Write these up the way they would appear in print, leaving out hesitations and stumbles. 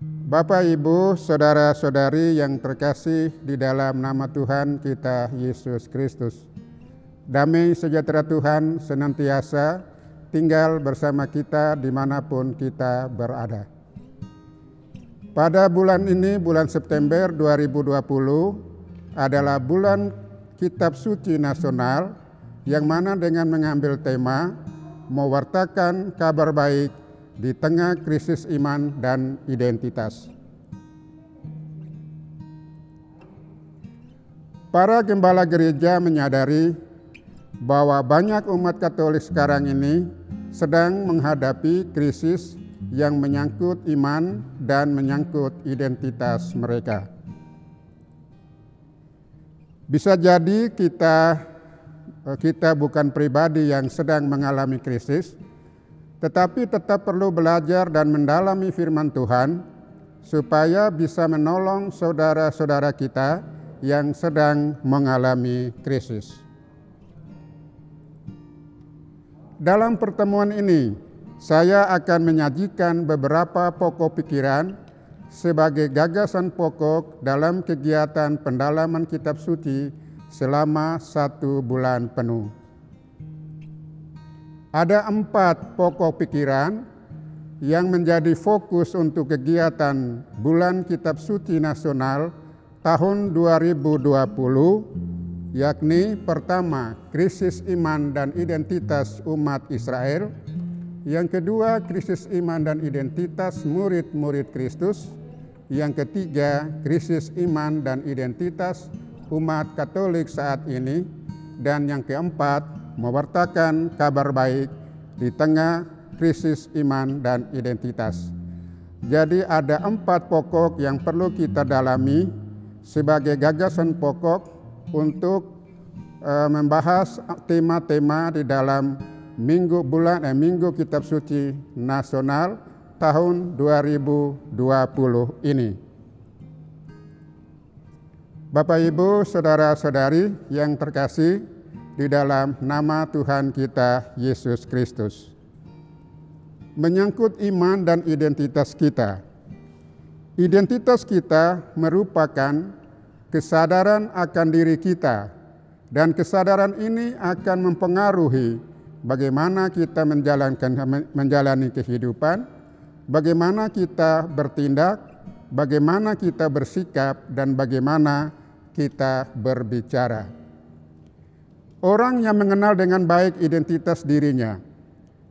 Bapak, Ibu, saudara-saudari yang terkasih di dalam nama Tuhan kita Yesus Kristus. Damai sejahtera Tuhan senantiasa tinggal bersama kita dimanapun kita berada. Pada bulan ini, bulan September 2020, adalah bulan Kitab Suci Nasional yang mana dengan mengambil tema mewartakan kabar baik di tengah krisis iman dan identitas. Para gembala gereja menyadari bahwa banyak umat Katolik sekarang ini sedang menghadapi krisis yang menyangkut iman dan menyangkut identitas mereka. Bisa jadi kita bukan pribadi yang sedang mengalami krisis, tetapi tetap perlu belajar dan mendalami firman Tuhan supaya bisa menolong saudara-saudara kita yang sedang mengalami krisis. Dalam pertemuan ini, saya akan menyajikan beberapa pokok pikiran sebagai gagasan pokok dalam kegiatan pendalaman kitab suci selama 1 bulan penuh. Ada 4 pokok pikiran yang menjadi fokus untuk kegiatan Bulan Kitab Suci Nasional tahun 2020, yakni pertama, krisis iman dan identitas umat Israel. Yang kedua, krisis iman dan identitas murid-murid Kristus. Yang ketiga, krisis iman dan identitas umat Katolik saat ini. Dan yang keempat, mewartakan kabar baik di tengah krisis iman dan identitas. Jadi ada 4 pokok yang perlu kita dalami sebagai gagasan pokok untuk membahas tema-tema di dalam Minggu Kitab Suci Nasional tahun 2020 ini. Bapak, Ibu, saudara-saudari yang terkasih di dalam nama Tuhan kita Yesus Kristus. Menyangkut iman dan identitas kita. Identitas kita merupakan kesadaran akan diri kita, dan kesadaran ini akan mempengaruhi bagaimana kita menjalani kehidupan, bagaimana kita bertindak, bagaimana kita bersikap, dan bagaimana kita berbicara. Orang yang mengenal dengan baik identitas dirinya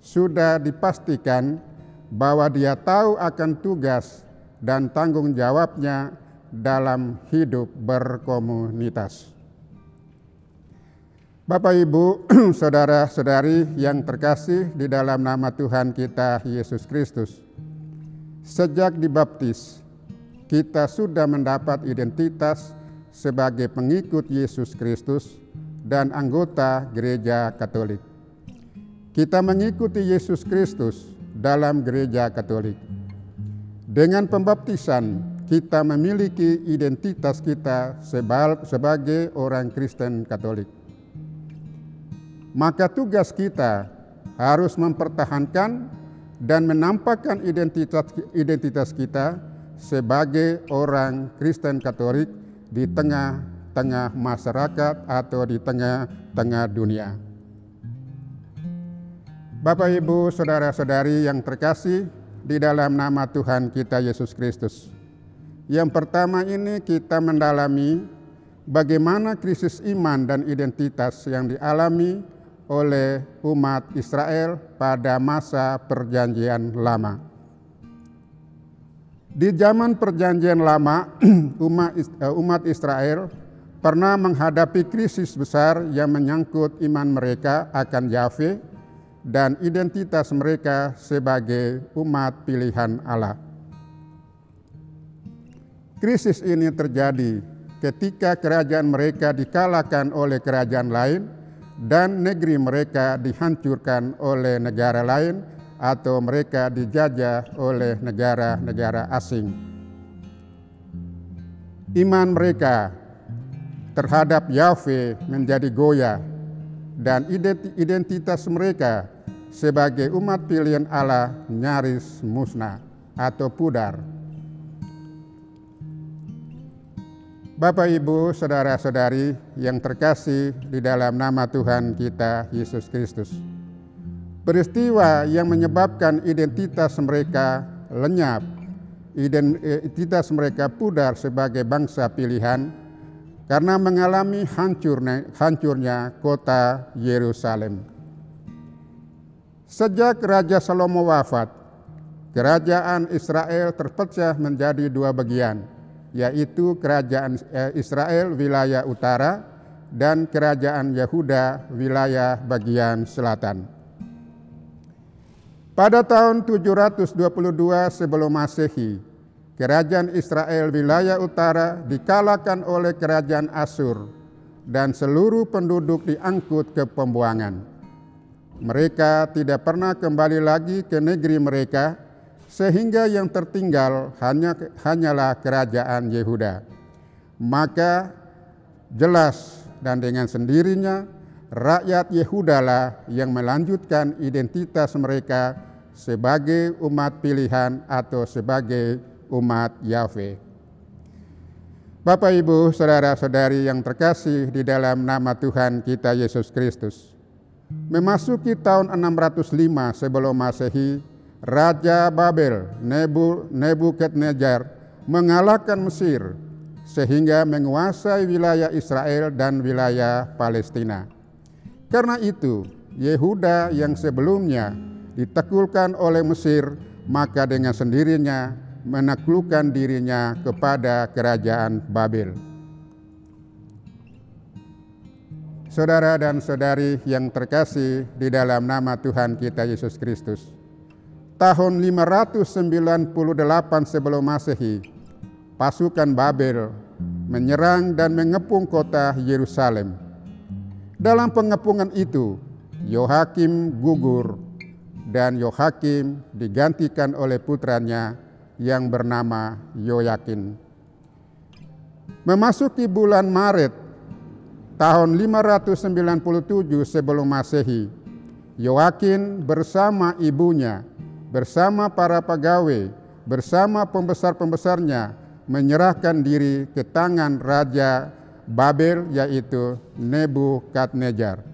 sudah dipastikan bahwa dia tahu akan tugas dan tanggung jawabnya dalam hidup berkomunitas. Bapak, Ibu, saudara-saudari yang terkasih di dalam nama Tuhan kita Yesus Kristus. Sejak dibaptis, kita sudah mendapat identitas sebagai pengikut Yesus Kristus dan anggota Gereja Katolik. Kita mengikuti Yesus Kristus dalam Gereja Katolik. Dengan pembaptisan, kita memiliki identitas kita sebagai orang Kristen Katolik. Maka tugas kita harus mempertahankan dan menampakkan identitas kita sebagai orang Kristen Katolik di tengah-tengah masyarakat atau di tengah-tengah dunia. Bapak, Ibu, saudara-saudari yang terkasih di dalam nama Tuhan kita Yesus Kristus. Yang pertama ini kita mendalami bagaimana krisis iman dan identitas yang dialami oleh umat Israel pada masa Perjanjian Lama. Di zaman Perjanjian Lama, umat Israel pernah menghadapi krisis besar yang menyangkut iman mereka akan Yahweh dan identitas mereka sebagai umat pilihan Allah. Krisis ini terjadi ketika kerajaan mereka dikalahkan oleh kerajaan lain dan negeri mereka dihancurkan oleh negara lain atau mereka dijajah oleh negara-negara asing. Iman mereka terhadap Yahweh menjadi goyah dan identitas mereka sebagai umat pilihan Allah nyaris musnah atau pudar. Bapak, Ibu, saudara-saudari yang terkasih di dalam nama Tuhan kita Yesus Kristus, peristiwa yang menyebabkan identitas mereka lenyap, identitas mereka pudar sebagai bangsa pilihan karena mengalami hancurnya kota Yerusalem. Sejak Raja Salomo wafat, kerajaan Israel terpecah menjadi dua bagian, yaitu kerajaan Israel wilayah utara dan kerajaan Yehuda wilayah bagian selatan. Pada tahun 722 sebelum Masehi, kerajaan Israel wilayah utara dikalahkan oleh kerajaan Asyur dan seluruh penduduk diangkut ke pembuangan. Mereka tidak pernah kembali lagi ke negeri mereka, sehingga yang tertinggal hanyalah kerajaan Yehuda. Maka jelas dan dengan sendirinya rakyat Yehudalah yang melanjutkan identitas mereka sebagai umat pilihan atau sebagai umat Yahweh. Bapak, Ibu, saudara-saudari yang terkasih di dalam nama Tuhan kita Yesus Kristus, memasuki tahun 605 sebelum Masehi, Raja Babel Nebukadnezar mengalahkan Mesir sehingga menguasai wilayah Israel dan wilayah Palestina. Karena itu, Yehuda yang sebelumnya ditaklukkan oleh Mesir, maka dengan sendirinya menaklukkan dirinya kepada kerajaan Babel. Saudara dan saudari yang terkasih di dalam nama Tuhan kita Yesus Kristus, tahun 598 sebelum Masehi, pasukan Babel menyerang dan mengepung kota Yerusalem. Dalam pengepungan itu, Yohakim gugur dan Yohakim digantikan oleh putranya yang bernama Yoyakin. Memasuki bulan Maret tahun 597 sebelum Masehi, Yoyakin bersama ibunya, bersama para pegawai, bersama pembesar-pembesarnya menyerahkan diri ke tangan Raja Babel, yaitu Nebukadnezar.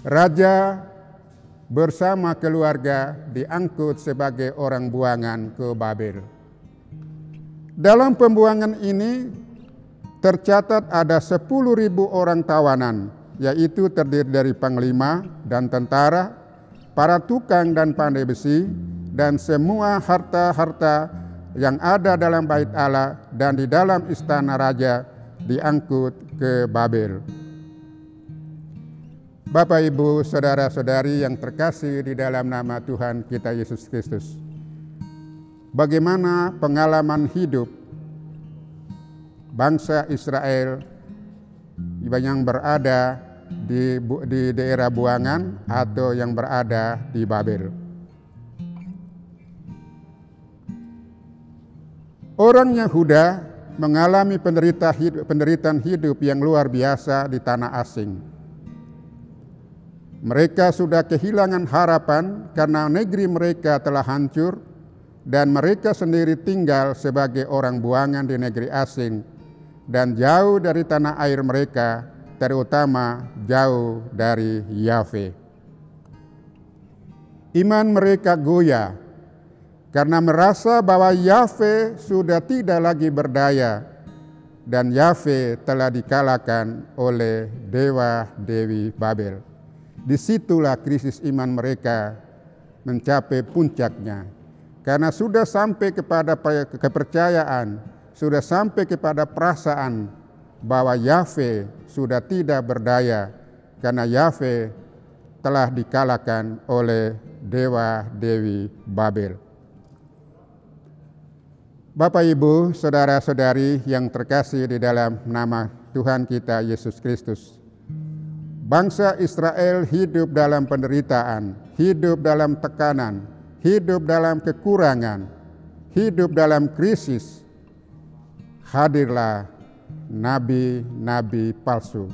Raja bersama keluarga diangkut sebagai orang buangan ke Babel. Dalam pembuangan ini tercatat ada 10.000 orang tawanan, yaitu terdiri dari panglima dan tentara, para tukang dan pandai besi, dan semua harta-harta yang ada dalam bait Allah dan di dalam istana raja diangkut ke Babel. Bapak, Ibu, saudara-saudari yang terkasih di dalam nama Tuhan kita Yesus Kristus, bagaimana pengalaman hidup bangsa Israel yang berada di daerah buangan atau yang berada di Babel? Orang Yehuda mengalami penderitaan hidup yang luar biasa di tanah asing. Mereka sudah kehilangan harapan karena negeri mereka telah hancur dan mereka sendiri tinggal sebagai orang buangan di negeri asing dan jauh dari tanah air mereka, terutama jauh dari Yahweh. Iman mereka goyah karena merasa bahwa Yahweh sudah tidak lagi berdaya dan Yahweh telah dikalahkan oleh dewa-dewi Babel. Disitulah krisis iman mereka mencapai puncaknya, karena sudah sampai kepada kepercayaan, sudah sampai kepada perasaan bahwa Yahweh sudah tidak berdaya karena Yahweh telah dikalahkan oleh dewa-dewi Babel. Bapak, Ibu, saudara-saudari yang terkasih di dalam nama Tuhan kita Yesus Kristus, bangsa Israel hidup dalam penderitaan, hidup dalam tekanan, hidup dalam kekurangan, hidup dalam krisis. Hadirlah nabi-nabi palsu.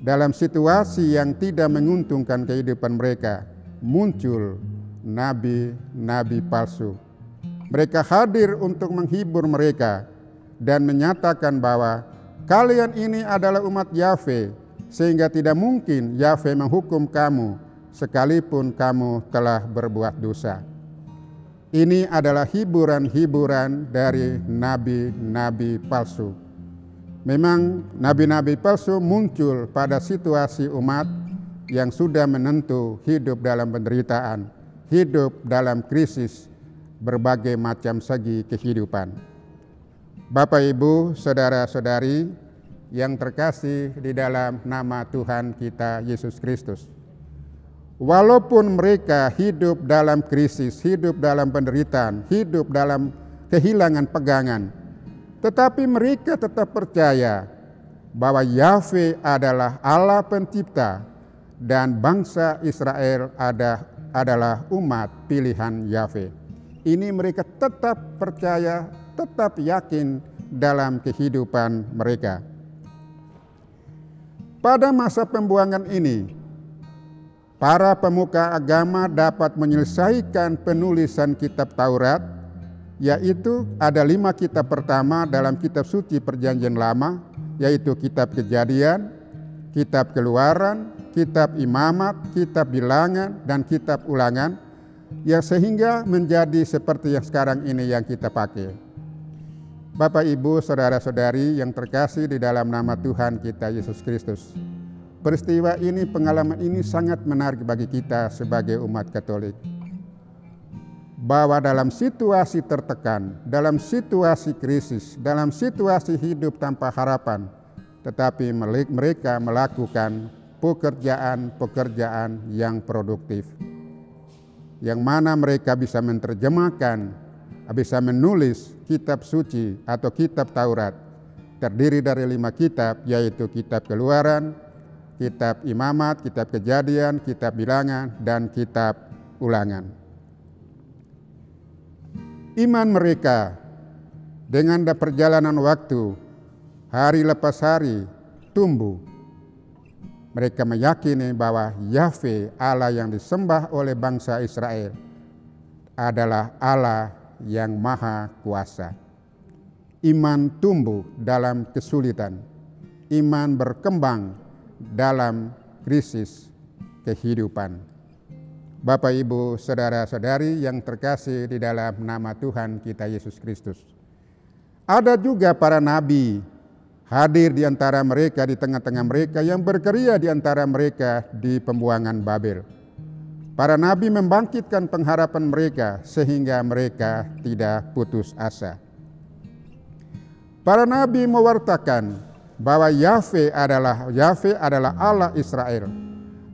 Dalam situasi yang tidak menguntungkan kehidupan mereka, muncul nabi-nabi palsu. Mereka hadir untuk menghibur mereka, dan menyatakan bahwa kalian ini adalah umat Yahwe, sehingga tidak mungkin Yahwe menghukum kamu sekalipun kamu telah berbuat dosa. Ini adalah hiburan-hiburan dari nabi-nabi palsu. Memang nabi-nabi palsu muncul pada situasi umat yang sudah menentu hidup dalam penderitaan, hidup dalam krisis berbagai macam segi kehidupan. Bapak, Ibu, saudara-saudari yang terkasih di dalam nama Tuhan kita Yesus Kristus. Walaupun mereka hidup dalam krisis, hidup dalam penderitaan, hidup dalam kehilangan pegangan, tetapi mereka tetap percaya bahwa Yahwe adalah Allah pencipta dan bangsa Israel adalah umat pilihan Yahwe. Ini mereka tetap percaya, tetap yakin dalam kehidupan mereka. Pada masa pembuangan ini, para pemuka agama dapat menyelesaikan penulisan kitab Taurat, yaitu ada 5 kitab pertama dalam kitab suci Perjanjian Lama, yaitu kitab Kejadian, kitab Keluaran, kitab Imamat, kitab Bilangan, dan kitab Ulangan, yang sehingga menjadi seperti yang sekarang ini yang kita pakai. Bapak, Ibu, saudara-saudari yang terkasih di dalam nama Tuhan kita Yesus Kristus. Peristiwa ini, pengalaman ini sangat menarik bagi kita sebagai umat Katolik. Bahwa dalam situasi tertekan, dalam situasi krisis, dalam situasi hidup tanpa harapan, tetapi mereka melakukan pekerjaan-pekerjaan yang produktif. Yang mana mereka bisa menerjemahkan, bisa menulis kitab suci atau kitab Taurat. Terdiri dari 5 kitab, yaitu kitab Keluaran, kitab Imamat, kitab Kejadian, kitab Bilangan, dan kitab Ulangan. Iman mereka dengan perjalanan waktu, hari lepas hari, tumbuh. Mereka meyakini bahwa Yahwe, Allah yang disembah oleh bangsa Israel, adalah Allah yang maha kuasa. Iman tumbuh dalam kesulitan. Iman berkembang dalam krisis kehidupan. Bapak, Ibu, saudara-saudari yang terkasih di dalam nama Tuhan kita Yesus Kristus. Ada juga para nabi hadir di antara mereka, di tengah-tengah mereka, yang berkarya di antara mereka di pembuangan Babel. Para nabi membangkitkan pengharapan mereka sehingga mereka tidak putus asa. Para nabi mewartakan bahwa Yahwe adalah Allah Israel,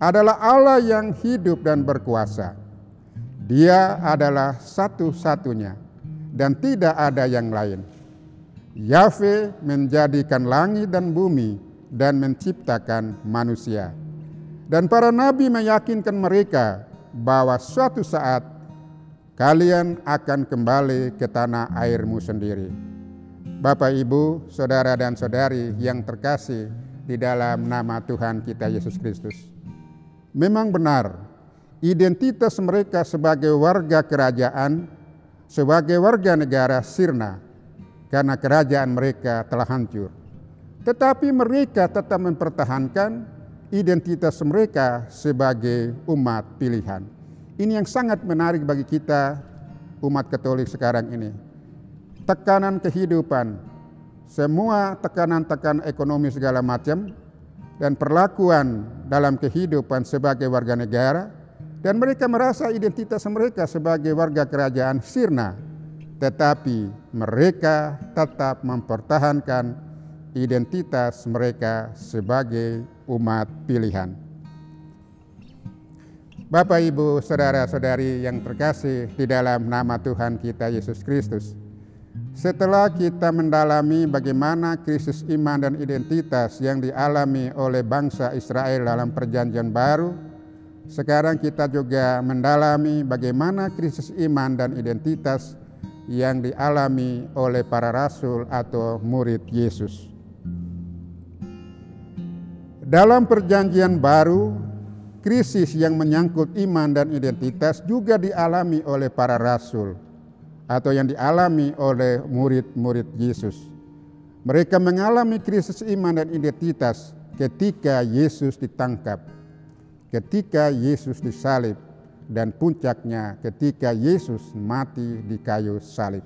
adalah Allah yang hidup dan berkuasa. Dia adalah satu-satunya dan tidak ada yang lain. Yahwe menjadikan langit dan bumi dan menciptakan manusia. Dan para nabi meyakinkan mereka bahwa suatu saat kalian akan kembali ke tanah airmu sendiri. Bapak, Ibu, saudara dan saudari yang terkasih di dalam nama Tuhan kita Yesus Kristus. Memang benar, identitas mereka sebagai warga kerajaan, sebagai warga negara sirna, karena kerajaan mereka telah hancur. Tetapi mereka tetap mempertahankan identitas mereka sebagai umat pilihan. Ini yang sangat menarik bagi kita umat Katolik sekarang ini. Tekanan kehidupan, semua tekanan-tekanan ekonomi segala macam, dan perlakuan dalam kehidupan sebagai warga negara, dan mereka merasa identitas mereka sebagai warga kerajaan sirna. Tetapi mereka tetap mempertahankan identitas mereka sebagai umat pilihan. Bapak, Ibu, saudara-saudari yang terkasih di dalam nama Tuhan kita Yesus Kristus. Setelah kita mendalami bagaimana krisis iman dan identitas yang dialami oleh bangsa Israel dalam Perjanjian Baru, sekarang kita juga mendalami bagaimana krisis iman dan identitas yang dialami oleh para rasul atau murid Yesus. Dalam Perjanjian Baru, krisis yang menyangkut iman dan identitas juga dialami oleh para rasul atau yang dialami oleh murid-murid Yesus. Mereka mengalami krisis iman dan identitas ketika Yesus ditangkap, ketika Yesus disalib, dan puncaknya ketika Yesus mati di kayu salib.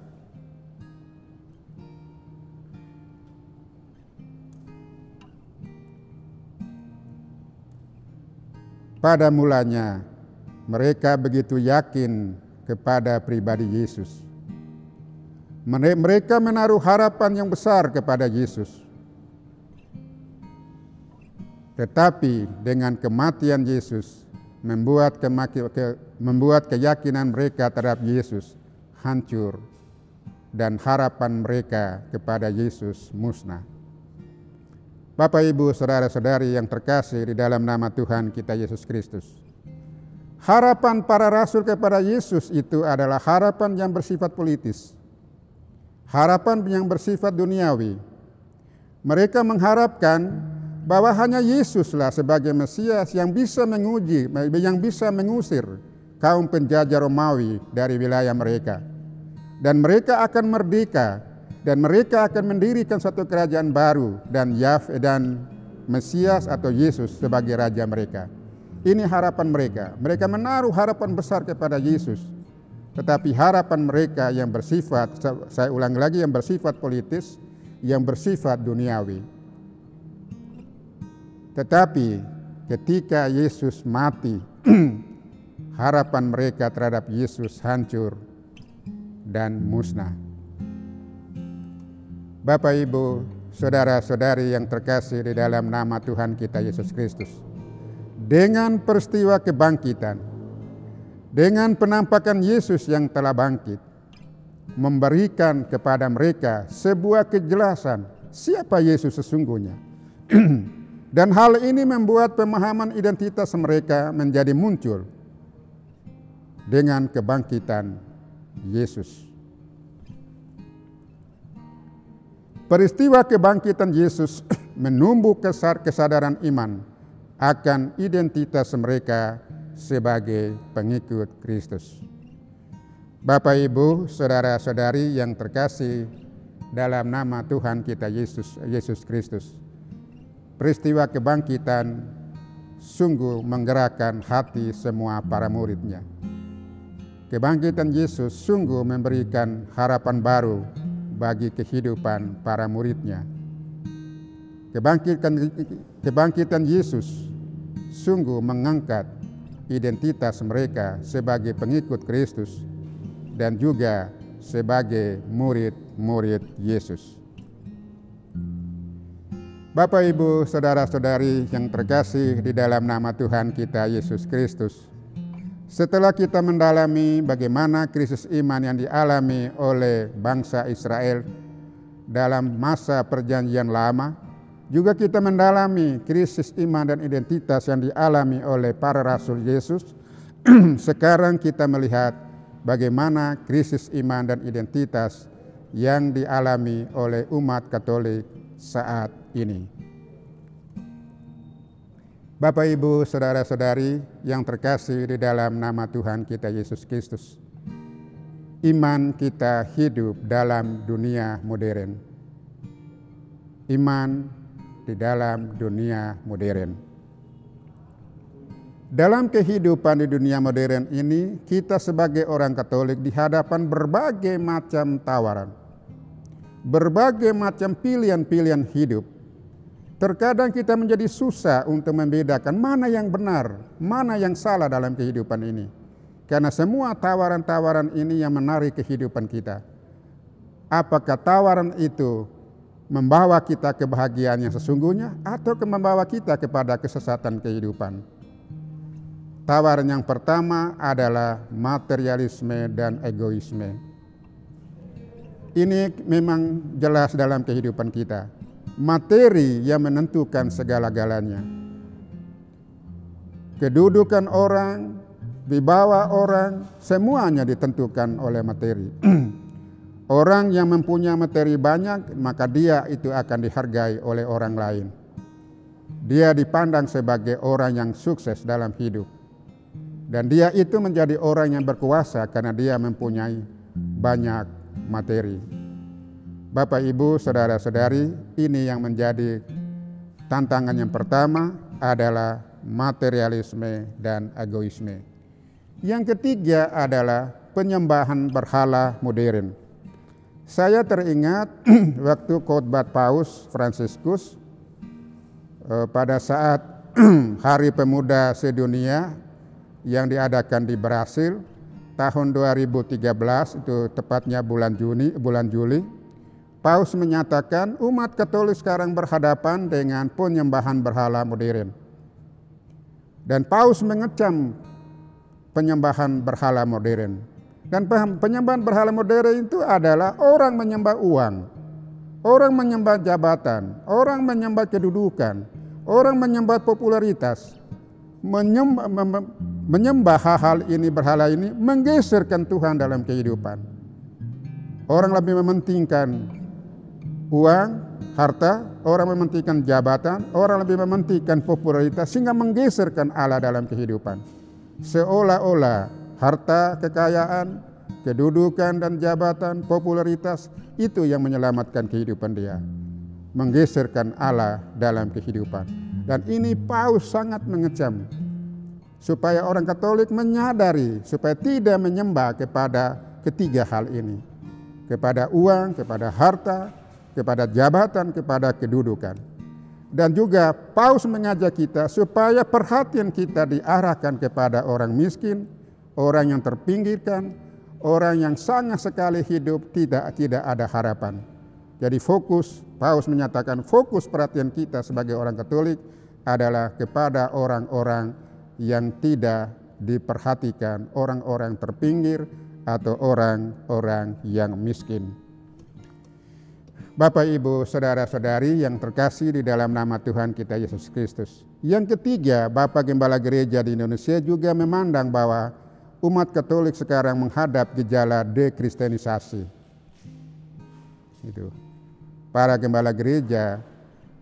Pada mulanya, mereka begitu yakin kepada pribadi Yesus. Mereka menaruh harapan yang besar kepada Yesus. Tetapi dengan kematian Yesus, membuat keyakinan mereka terhadap Yesus hancur dan harapan mereka kepada Yesus musnah. Bapak, Ibu, saudara-saudari yang terkasih di dalam nama Tuhan kita Yesus Kristus, harapan para rasul kepada Yesus itu adalah harapan yang bersifat politis, harapan yang bersifat duniawi. Mereka mengharapkan bahwa hanya Yesuslah sebagai Mesias yang bisa menguji, yang bisa mengusir kaum penjajah Romawi dari wilayah mereka. Dan mereka akan merdeka, dan mereka akan mendirikan suatu kerajaan baru, dan Mesias atau Yesus sebagai raja mereka. Ini harapan mereka. Mereka menaruh harapan besar kepada Yesus. Tetapi harapan mereka yang bersifat, saya ulang lagi, yang bersifat politis, yang bersifat duniawi. Tetapi ketika Yesus mati, harapan mereka terhadap Yesus hancur dan musnah. Bapak, Ibu, saudara-saudari yang terkasih di dalam nama Tuhan kita Yesus Kristus, dengan peristiwa kebangkitan, dengan penampakan Yesus yang telah bangkit, memberikan kepada mereka sebuah kejelasan siapa Yesus sesungguhnya. Dan hal ini membuat pemahaman identitas mereka menjadi muncul dengan kebangkitan Yesus. Peristiwa kebangkitan Yesus menumbuh kesadaran iman akan identitas mereka sebagai pengikut Kristus. Bapak, Ibu, saudara-saudari yang terkasih dalam nama Tuhan kita Yesus Kristus, peristiwa kebangkitan sungguh menggerakkan hati semua para murid-Nya. Kebangkitan Yesus sungguh memberikan harapan baru bagi kehidupan para murid-Nya. Kebangkitan Yesus sungguh mengangkat identitas mereka sebagai pengikut Kristus dan juga sebagai murid-murid Yesus. Bapak, Ibu, saudara-saudari yang terkasih di dalam nama Tuhan kita Yesus Kristus, setelah kita mendalami bagaimana krisis iman yang dialami oleh bangsa Israel dalam masa perjanjian lama, juga kita mendalami krisis iman dan identitas yang dialami oleh para rasul Yesus. Sekarang kita melihat bagaimana krisis iman dan identitas yang dialami oleh umat Katolik saat ini. Bapak, Ibu, saudara-saudari yang terkasih di dalam nama Tuhan kita Yesus Kristus, iman kita hidup dalam dunia modern. Iman di dalam dunia modern. Dalam kehidupan di dunia modern ini, kita sebagai orang Katolik dihadapan berbagai macam tawaran, berbagai macam pilihan-pilihan hidup. Terkadang kita menjadi susah untuk membedakan mana yang benar, mana yang salah dalam kehidupan ini. Karena semua tawaran-tawaran ini yang menarik kehidupan kita. Apakah tawaran itu membawa kita kebahagiaan yang sesungguhnya atau membawa kita kepada kesesatan kehidupan? Tawaran yang pertama adalah materialisme dan egoisme. Ini memang jelas dalam kehidupan kita. Materi yang menentukan segala-galanya. Kedudukan orang, wibawa orang, semuanya ditentukan oleh materi. Orang yang mempunyai materi banyak, maka dia itu akan dihargai oleh orang lain. Dia dipandang sebagai orang yang sukses dalam hidup. Dan dia itu menjadi orang yang berkuasa karena dia mempunyai banyak materi. Bapak, Ibu, saudara-saudari, ini yang menjadi tantangan yang pertama adalah materialisme dan egoisme. Yang ketiga adalah penyembahan berhala modern. Saya teringat waktu khotbah Paus Fransiskus pada saat Hari Pemuda Sedunia yang diadakan di Brasil tahun 2013, itu tepatnya bulan Juli. Paus menyatakan umat Katolik sekarang berhadapan dengan penyembahan berhala modern. Dan Paus mengecam penyembahan berhala modern. Dan penyembahan berhala modern itu adalah orang menyembah uang, orang menyembah jabatan, orang menyembah kedudukan, orang menyembah popularitas. Menyembah hal-hal ini, berhala ini, menggeserkan Tuhan dalam kehidupan. Orang lebih mementingkan uang, harta, orang mementingkan jabatan, orang lebih mementingkan popularitas, sehingga menggeserkan Allah dalam kehidupan. Seolah-olah harta, kekayaan, kedudukan dan jabatan, popularitas itu yang menyelamatkan kehidupan dia, menggeserkan Allah dalam kehidupan. Dan ini Paus sangat mengecam supaya orang Katolik menyadari supaya tidak menyembah kepada ketiga hal ini, kepada uang, kepada harta, kepada jabatan, kepada kedudukan. Dan juga Paus mengajak kita supaya perhatian kita diarahkan kepada orang miskin, orang yang terpinggirkan, orang yang sangat sekali hidup tidak ada harapan. Jadi Paus menyatakan fokus perhatian kita sebagai orang Katolik adalah kepada orang-orang yang tidak diperhatikan, orang-orang terpinggir atau orang-orang yang miskin. Bapak, Ibu, saudara-saudari yang terkasih di dalam nama Tuhan kita Yesus Kristus. Yang ketiga, Bapak Gembala Gereja di Indonesia juga memandang bahwa umat Katolik sekarang menghadap gejala dekristenisasi. Itu. Para gembala gereja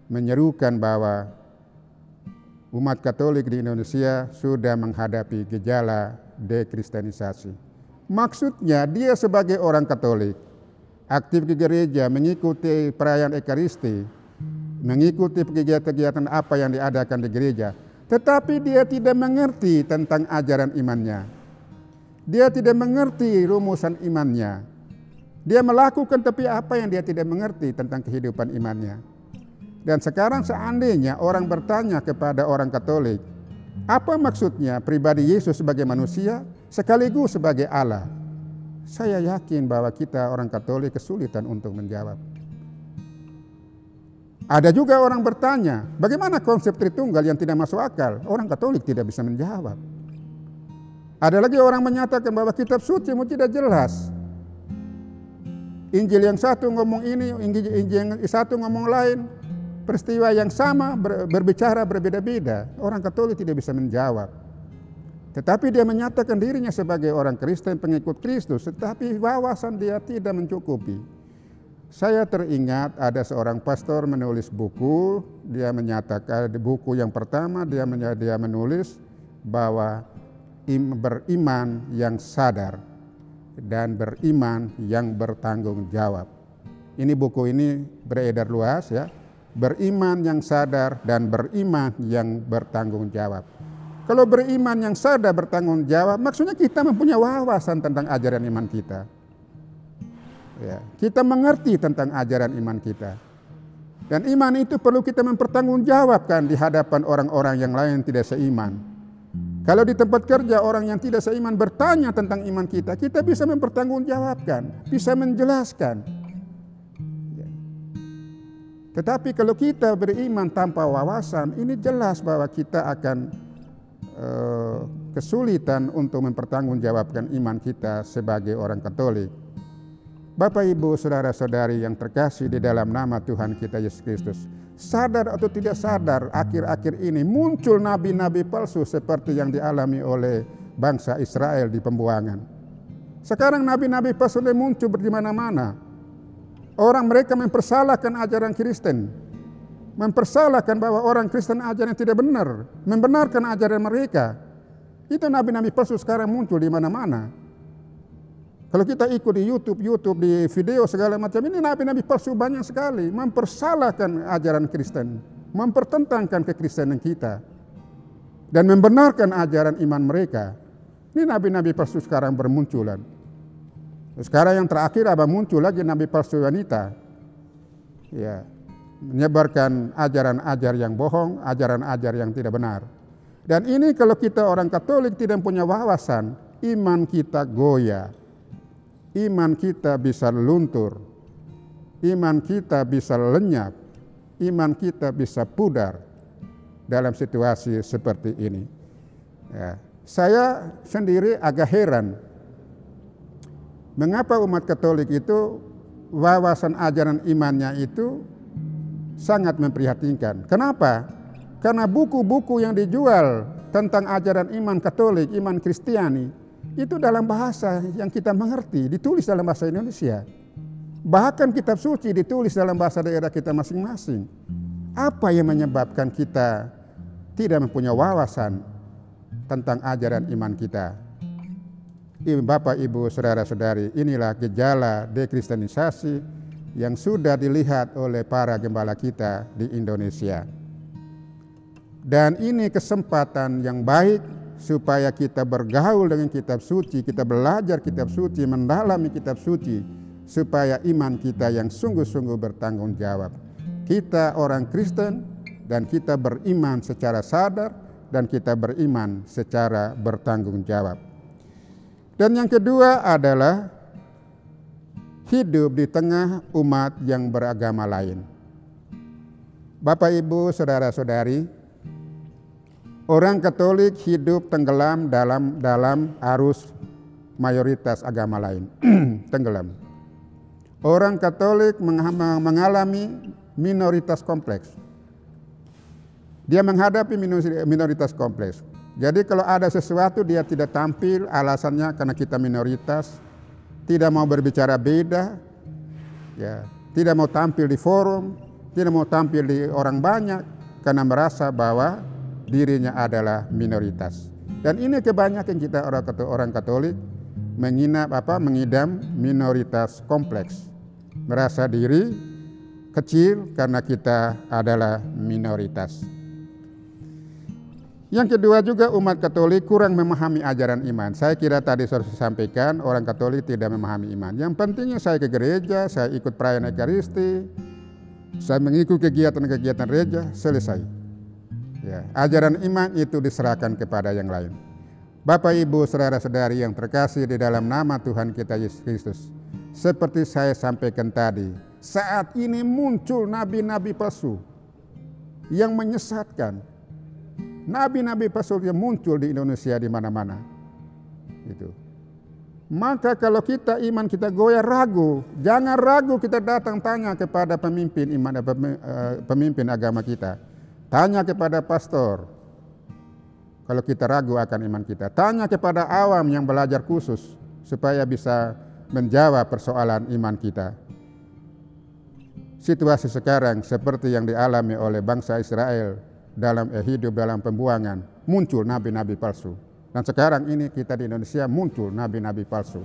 menyerukan bahwa umat Katolik di Indonesia sudah menghadapi gejala dekristenisasi. Maksudnya dia sebagai orang Katolik, aktif di gereja, mengikuti perayaan Ekaristi, mengikuti kegiatan-kegiatan apa yang diadakan di gereja, tetapi dia tidak mengerti tentang ajaran imannya. Dia tidak mengerti rumusan imannya. Dia melakukan tapi apa yang dia tidak mengerti tentang kehidupan imannya. Dan sekarang seandainya orang bertanya kepada orang Katolik, apa maksudnya pribadi Yesus sebagai manusia sekaligus sebagai Allah? Saya yakin bahwa kita orang Katolik kesulitan untuk menjawab. Ada juga orang bertanya, bagaimana konsep Tritunggal yang tidak masuk akal? Orang Katolik tidak bisa menjawab. Ada lagi orang menyatakan bahwa kitab suci tidak jelas. Injil yang satu ngomong ini, Injil yang satu ngomong lain. Peristiwa yang sama berbicara berbeda-beda. Orang Katolik tidak bisa menjawab. Tetapi dia menyatakan dirinya sebagai orang Kristen, pengikut Kristus, tetapi wawasan dia tidak mencukupi. Saya teringat ada seorang pastor menulis buku, dia menyatakan di buku yang pertama dia menulis bahwa beriman yang sadar dan beriman yang bertanggung jawab. Ini buku ini beredar luas ya. Beriman yang sadar dan beriman yang bertanggung jawab. Kalau beriman yang sadar bertanggung jawab, maksudnya kita mempunyai wawasan tentang ajaran iman kita. Ya, kita mengerti tentang ajaran iman kita. Dan iman itu perlu kita mempertanggungjawabkan di hadapan orang-orang yang lain tidak seiman. Kalau di tempat kerja orang yang tidak seiman bertanya tentang iman kita, kita bisa mempertanggungjawabkan, bisa menjelaskan. Tetapi kalau kita beriman tanpa wawasan, ini jelas bahwa kita akan kesulitan untuk mempertanggungjawabkan iman kita sebagai orang Katolik. Bapak, Ibu, saudara-saudari yang terkasih di dalam nama Tuhan kita Yesus Kristus, sadar atau tidak sadar, akhir-akhir ini muncul nabi-nabi palsu seperti yang dialami oleh bangsa Israel di pembuangan. Sekarang nabi-nabi palsu muncul di mana-mana. Orang mereka mempersalahkan ajaran Kristen, mempersalahkan bahwa orang Kristen ajaran yang tidak benar, membenarkan ajaran mereka. Itu nabi-nabi palsu sekarang muncul di mana-mana. Kalau kita ikut di YouTube, di video segala macam, ini nabi-nabi palsu banyak sekali, mempersalahkan ajaran Kristen, mempertentangkan kekristenan kita, dan membenarkan ajaran iman mereka. Ini nabi-nabi palsu sekarang bermunculan. Sekarang yang terakhir muncul lagi nabi palsu wanita, ya, menyebarkan ajaran-ajar yang bohong, ajaran-ajar yang tidak benar. Dan ini kalau kita orang Katolik tidak punya wawasan, iman kita goyah. Iman kita bisa luntur, iman kita bisa lenyap, iman kita bisa pudar dalam situasi seperti ini. Ya, saya sendiri agak heran, mengapa umat Katolik itu wawasan ajaran imannya itu sangat memprihatinkan. Kenapa? Karena buku-buku yang dijual tentang ajaran iman Katolik, iman Kristiani, itu dalam bahasa yang kita mengerti, ditulis dalam bahasa Indonesia. Bahkan kitab suci ditulis dalam bahasa daerah kita masing-masing. Apa yang menyebabkan kita tidak mempunyai wawasan tentang ajaran iman kita? Bapak, Ibu, saudara-saudari, inilah gejala dekristenisasi yang sudah dilihat oleh para gembala kita di Indonesia. Dan ini kesempatan yang baik supaya kita bergaul dengan kitab suci, kita belajar kitab suci, mendalami kitab suci, supaya iman kita yang sungguh-sungguh bertanggung jawab. Kita orang Kristen dan kita beriman secara sadar dan kita beriman secara bertanggung jawab. Dan yang kedua adalah hidup di tengah umat yang beragama lain. Bapak, Ibu, saudara-saudari, orang Katolik hidup tenggelam dalam arus mayoritas agama lain. Tenggelam. Orang Katolik mengalami minoritas kompleks. Dia menghadapi minoritas kompleks. Jadi kalau ada sesuatu dia tidak tampil, alasannya karena kita minoritas, tidak mau berbicara beda, ya, tidak mau tampil di forum, tidak mau tampil di orang banyak, karena merasa bahwa dirinya adalah minoritas. Dan ini kebanyakan kita orang Katolik mengidam minoritas kompleks, merasa diri kecil karena kita adalah minoritas. Yang kedua juga umat Katolik kurang memahami ajaran iman. Saya kira tadi saya sampaikan orang Katolik tidak memahami iman. Yang pentingnya saya ke gereja, saya ikut perayaan Ekaristi, saya mengikuti kegiatan-kegiatan gereja, selesai. Ya, ajaran iman itu diserahkan kepada yang lain. Bapak, Ibu, saudara-saudari yang terkasih di dalam nama Tuhan kita Yesus Kristus, seperti saya sampaikan tadi, saat ini muncul nabi-nabi palsu yang menyesatkan. Nabi-nabi palsu yang muncul di Indonesia di mana-mana. Itu. Maka kalau kita iman kita goyah, ragu, jangan ragu kita datang tanya kepada pemimpin iman, pemimpin agama kita. Tanya kepada pastor. Kalau kita ragu akan iman kita, tanya kepada awam yang belajar khusus supaya bisa menjawab persoalan iman kita. Situasi sekarang seperti yang dialami oleh bangsa Israel dalam hidup dalam pembuangan, muncul nabi-nabi palsu. Dan sekarang ini kita di Indonesia muncul nabi-nabi palsu.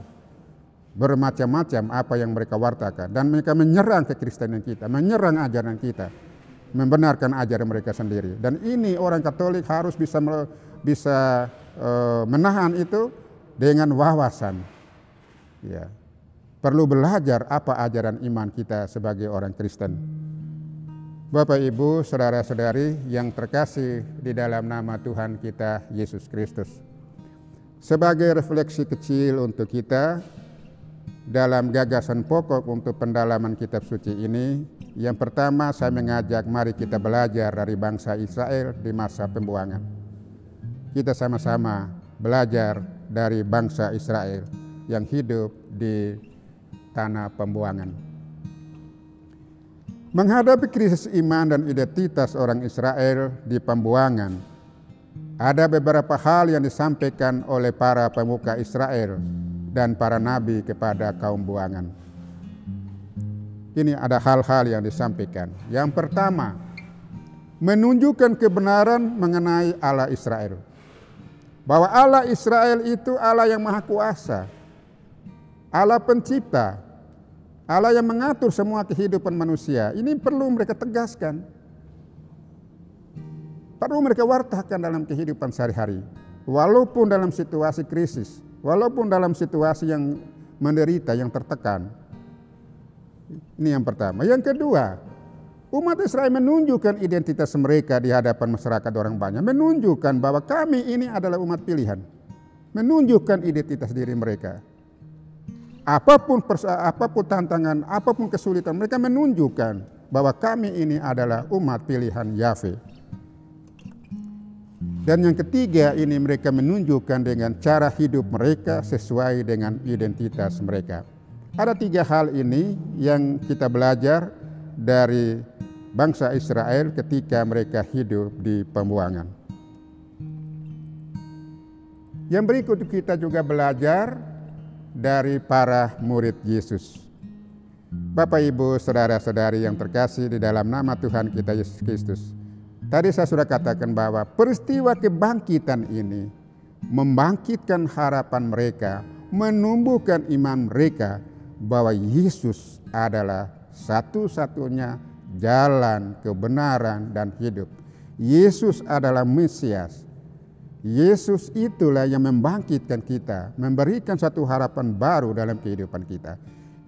Bermacam-macam apa yang mereka wartakan, dan mereka menyerang kekristenan kita, menyerang ajaran kita, membenarkan ajaran mereka sendiri. Dan ini orang Katolik harus bisa menahan itu dengan wawasan. Ya. Perlu belajar apa ajaran iman kita sebagai orang Kristen. Bapak, Ibu, saudara-saudari yang terkasih di dalam nama Tuhan kita Yesus Kristus. Sebagai refleksi kecil untuk kita dalam gagasan pokok untuk pendalaman kitab suci ini, yang pertama saya mengajak mari kita belajar dari bangsa Israel di masa pembuangan. Kita sama-sama belajar dari bangsa Israel yang hidup di tanah pembuangan. Menghadapi krisis iman dan identitas orang Israel di pembuangan, ada beberapa hal yang disampaikan oleh para pemuka Israel dan para nabi kepada kaum buangan. Ini ada hal-hal yang disampaikan. Yang pertama, menunjukkan kebenaran mengenai Allah Israel. Bahwa Allah Israel itu Allah yang maha kuasa. Allah pencipta, Allah yang mengatur semua kehidupan manusia. Ini perlu mereka tegaskan. Perlu mereka wartakan dalam kehidupan sehari-hari. Walaupun dalam situasi krisis, walaupun dalam situasi yang menderita, yang tertekan. Ini yang pertama. Yang kedua, umat Israel menunjukkan identitas mereka di hadapan masyarakat orang banyak. Menunjukkan bahwa kami ini adalah umat pilihan. Menunjukkan identitas diri mereka. Apapun tantangan, apapun kesulitan, mereka menunjukkan bahwa kami ini adalah umat pilihan Yahweh. Dan yang ketiga, ini mereka menunjukkan dengan cara hidup mereka sesuai dengan identitas mereka. Ada 3 hal ini yang kita belajar dari bangsa Israel ketika mereka hidup di pembuangan. Yang berikut kita juga belajar dari para murid Yesus. Bapak, Ibu, saudara-saudari yang terkasih di dalam nama Tuhan kita Yesus Kristus. Tadi saya sudah katakan bahwa peristiwa kebangkitan ini membangkitkan harapan mereka, menumbuhkan iman mereka bahwa Yesus adalah satu-satunya jalan kebenaran dan hidup. Yesus adalah Mesias. Yesus itulah yang membangkitkan kita, memberikan satu harapan baru dalam kehidupan kita.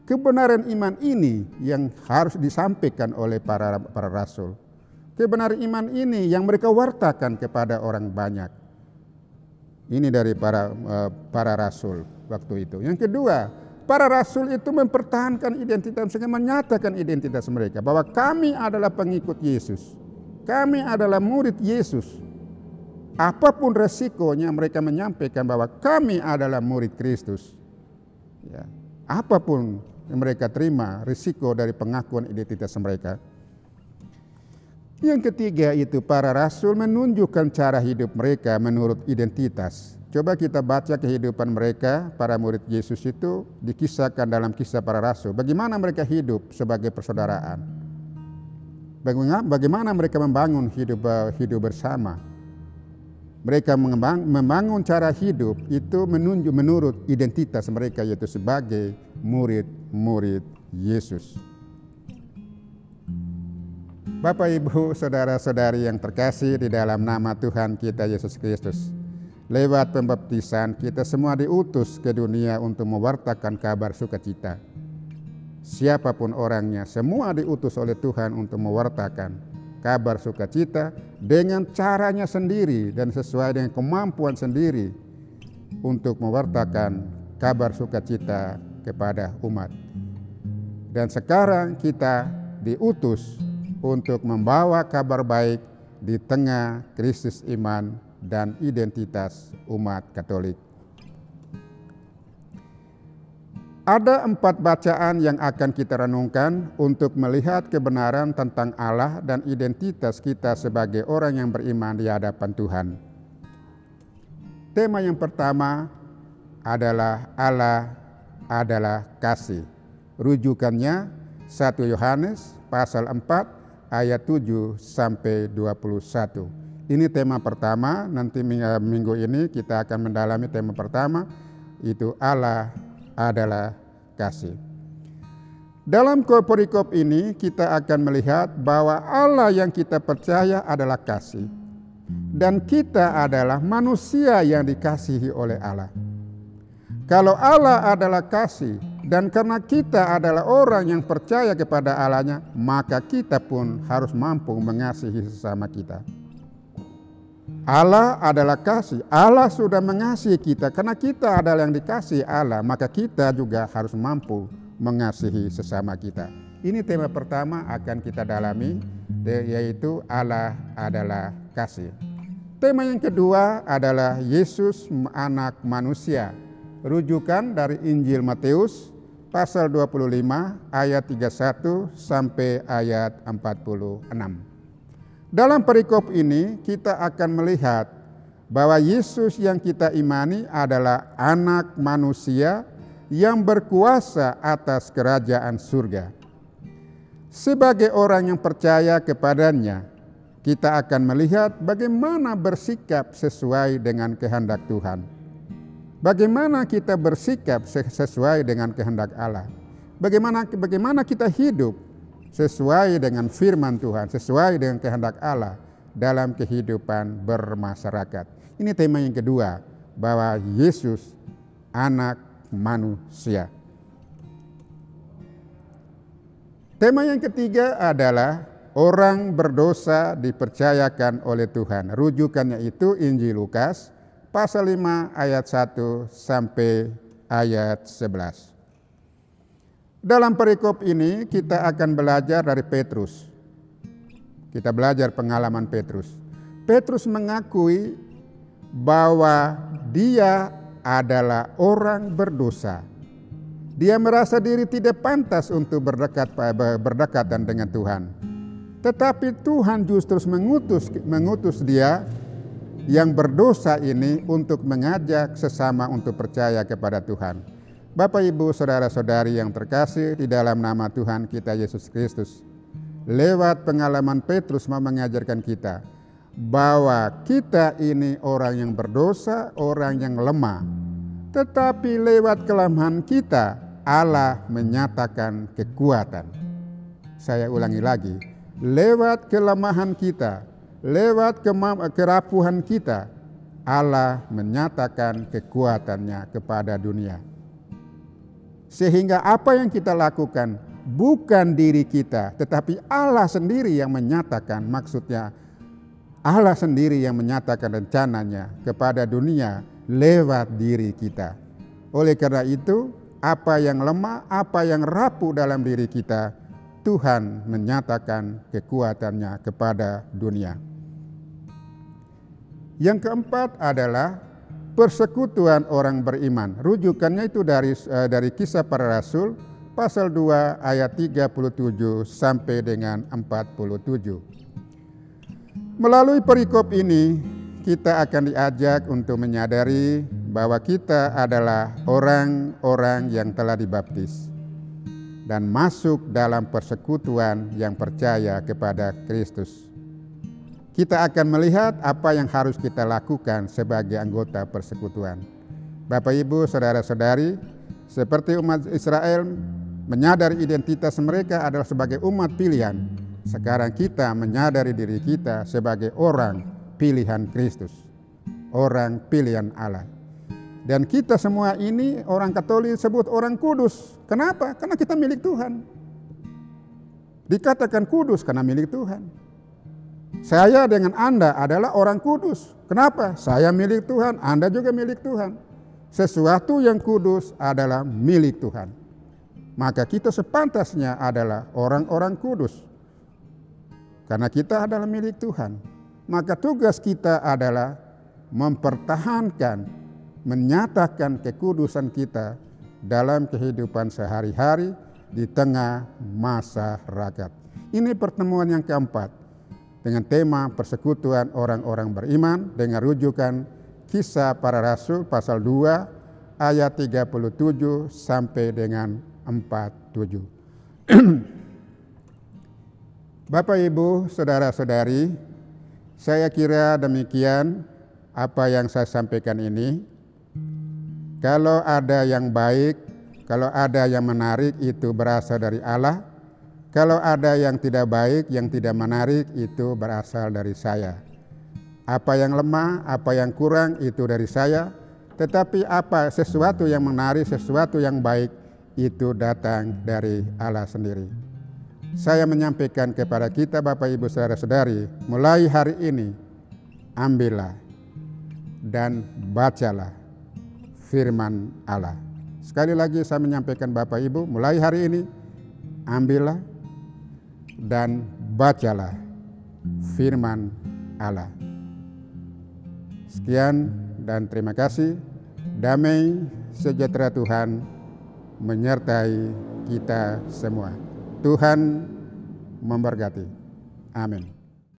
Kebenaran iman ini yang harus disampaikan oleh para rasul. Kebenaran iman ini yang mereka wartakan kepada orang banyak. Ini dari para rasul waktu itu. Yang kedua, para rasul itu mempertahankan identitas mereka, menyatakan identitas mereka bahwa kami adalah pengikut Yesus. Kami adalah murid Yesus. Apapun resikonya mereka menyampaikan bahwa kami adalah murid Kristus. Ya. Apapun yang mereka terima risiko dari pengakuan identitas mereka. Yang ketiga itu para rasul menunjukkan cara hidup mereka menurut identitas. Coba kita baca kehidupan mereka, para murid Yesus itu dikisahkan dalam kisah para rasul. Bagaimana mereka hidup sebagai persaudaraan. Bagaimana mereka membangun hidup bersama. Mereka membangun cara hidup itu menurut identitas mereka, yaitu sebagai murid-murid Yesus. Bapak, Ibu, saudara-saudari yang terkasih di dalam nama Tuhan kita Yesus Kristus. Lewat pembaptisan kita semua diutus ke dunia untuk mewartakan kabar sukacita. Siapapun orangnya, semua diutus oleh Tuhan untuk mewartakan kabar sukacita dengan caranya sendiri dan sesuai dengan kemampuan sendiri untuk mewartakan kabar sukacita kepada umat. Dan sekarang kita diutus untuk membawa kabar baik di tengah krisis iman dan identitas umat Katolik. Ada 4 bacaan yang akan kita renungkan untuk melihat kebenaran tentang Allah dan identitas kita sebagai orang yang beriman di hadapan Tuhan. Tema yang pertama adalah Allah adalah kasih. Rujukannya 1 Yohanes pasal 4 ayat 7 sampai 21. Ini tema pertama, nanti minggu ini kita akan mendalami tema pertama, itu Allah adalah kasih. Dalam perikop ini kita akan melihat bahwa Allah yang kita percaya adalah kasih. Dan kita adalah manusia yang dikasihi oleh Allah. Kalau Allah adalah kasih, dan karena kita adalah orang yang percaya kepada Allahnya, maka kita pun harus mampu mengasihi sesama kita. Allah adalah kasih. Allah sudah mengasihi kita. Karena kita adalah yang dikasihi Allah, maka kita juga harus mampu mengasihi sesama kita. Ini tema pertama akan kita dalami, yaitu Allah adalah kasih. Tema yang kedua adalah Yesus anak manusia. Rujukan dari Injil Matius pasal 25 ayat 31 sampai ayat 46. Dalam perikop ini kita akan melihat bahwa Yesus yang kita imani adalah anak manusia yang berkuasa atas kerajaan surga. Sebagai orang yang percaya kepadanya, kita akan melihat bagaimana bersikap sesuai dengan kehendak Tuhan. Bagaimana kita bersikap sesuai dengan kehendak Allah? Bagaimana kita hidup sesuai dengan firman Tuhan, sesuai dengan kehendak Allah dalam kehidupan bermasyarakat. Ini tema yang kedua, bahwa Yesus anak manusia. Tema yang ketiga adalah orang berdosa dipercayakan oleh Tuhan. Rujukannya itu Injil Lukas pasal 5 ayat 1 sampai ayat 11. Dalam perikop ini kita akan belajar dari Petrus. Kita belajar pengalaman Petrus. Petrus mengakui bahwa dia adalah orang berdosa. Dia merasa diri tidak pantas untuk berdekatan dengan Tuhan. Tetapi Tuhan justru mengutus dia yang berdosa ini untuk mengajak sesama untuk percaya kepada Tuhan. Bapak, Ibu, saudara-saudari yang terkasih di dalam nama Tuhan kita Yesus Kristus, lewat pengalaman Petrus mau mengajarkan kita bahwa kita ini orang yang berdosa, orang yang lemah. Tetapi lewat kelemahan kita, Allah menyatakan kekuatan. Saya ulangi lagi, lewat kelemahan kita, lewat kerapuhan kita, Allah menyatakan kekuatannya kepada dunia. Sehingga apa yang kita lakukan bukan diri kita, tetapi Allah sendiri yang menyatakan, maksudnya Allah sendiri yang menyatakan rencananya kepada dunia lewat diri kita. Oleh karena itu, apa yang lemah, apa yang rapuh dalam diri kita, Tuhan menyatakan kekuatannya kepada dunia. Yang keempat adalah persekutuan orang beriman. Rujukannya itu dari Kisah Para Rasul pasal 2 ayat 37 sampai dengan 47. Melalui perikop ini kita akan diajak untuk menyadari bahwa kita adalah orang-orang yang telah dibaptis dan masuk dalam persekutuan yang percaya kepada Kristus. Kita akan melihat apa yang harus kita lakukan sebagai anggota persekutuan. Bapak, Ibu, saudara-saudari, seperti umat Israel menyadari identitas mereka adalah sebagai umat pilihan, sekarang kita menyadari diri kita sebagai orang pilihan Kristus, orang pilihan Allah. Dan kita semua ini orang Katolik sebut orang kudus. Kenapa? Karena kita milik Tuhan. Dikatakan kudus karena milik Tuhan. Saya dengan Anda adalah orang kudus. Kenapa? Saya milik Tuhan, Anda juga milik Tuhan. Sesuatu yang kudus adalah milik Tuhan. Maka kita sepantasnya adalah orang-orang kudus. Karena kita adalah milik Tuhan. Maka tugas kita adalah mempertahankan, menyatakan kekudusan kita dalam kehidupan sehari-hari di tengah masyarakat. Ini pertemuan yang keempat dengan tema persekutuan orang-orang beriman dengan rujukan Kisah Para Rasul pasal 2 ayat 37 sampai dengan 47. Bapak, Ibu, saudara-saudari, saya kira demikian apa yang saya sampaikan ini. Kalau ada yang baik, kalau ada yang menarik, itu berasal dari Allah. Kalau ada yang tidak baik, yang tidak menarik, itu berasal dari saya. Apa yang lemah, apa yang kurang, itu dari saya. Tetapi sesuatu yang menarik, sesuatu yang baik, itu datang dari Allah sendiri. Saya menyampaikan kepada kita, Bapak, Ibu, saudara-saudari, mulai hari ini, ambillah dan bacalah firman Allah. Sekali lagi saya menyampaikan, Bapak, Ibu, mulai hari ini, ambillah dan bacalah firman Allah. Sekian dan terima kasih. Damai sejahtera Tuhan menyertai kita semua. Tuhan memberkati. Amin.